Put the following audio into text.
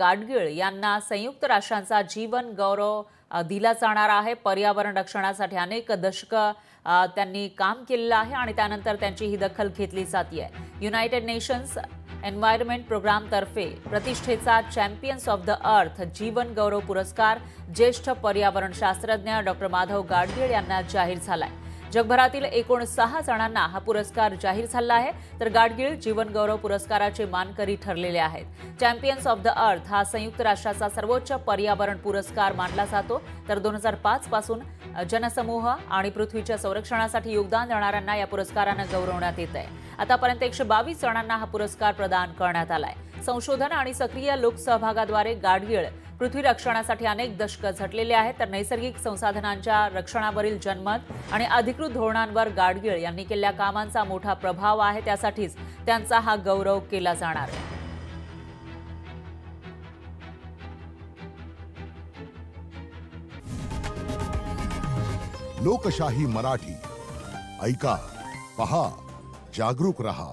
गाडगीळ यांना संयुक्त राष्ट्रांचा जीवन गौरव दिला जाणार आहे। पर्यावरण रक्षणासाठी अनेक दशकं त्यांनी काम केलेलं आहे आणि त्यानंतर त्यांची ही दखल घेतली जाते। युनायटेड नेशन्स एन्व्हायरमेंट प्रोग्राम तर्फे प्रतिष्ठेचा चॅम्पियन्स ऑफ द अर्थ जीवन गौरव पुरस्कार ज्येष्ठ पर्यावरण शास्त्रज्ञ डॉ. माधव गाडगीळ यांना जाहीर झालाय। जगभरातील एकूण 6 जणांना हा पुरस्कार जाहीर झाला आहे, तर गाडगीळ जीवन गौरव पुरस्काराचे मानकरी ठरलेले आहेत। चॅम्पियन्स ऑफ द अर्थ हा संयुक्त राष्ट्राचा सर्वोच्च पर्यावरण पुरस्कार मानला जातो, तर 2005 पासून जनसमूह आणि पृथ्वीच्या संरक्षणासाठी योगदान देणाऱ्यांना या पुरस्काराने गौरवण्यात येत आहे। आतापर्यंत 122 जणांना हा पुरस्कार प्रदान करण्यात आलाय। संशोधन आणि सक्रिय लोकसहभागाद्वारे गाडगीळ पृथ्वी रक्षणासाठी अनेक दशकं झटलेले आहेत, तर नैसर्गिक संसाधनांच्या रक्षणावरील जनमत आणि अधिकृत धोरणांवर गाडगीळ यांनी केलेल्या कामांचा मोठा प्रभाव आहे, त्यासाठीच त्यांचा हा गौरव केला जाणार आहे। लोकशाही मराठी ऐका, पहा, जागरूक रहा।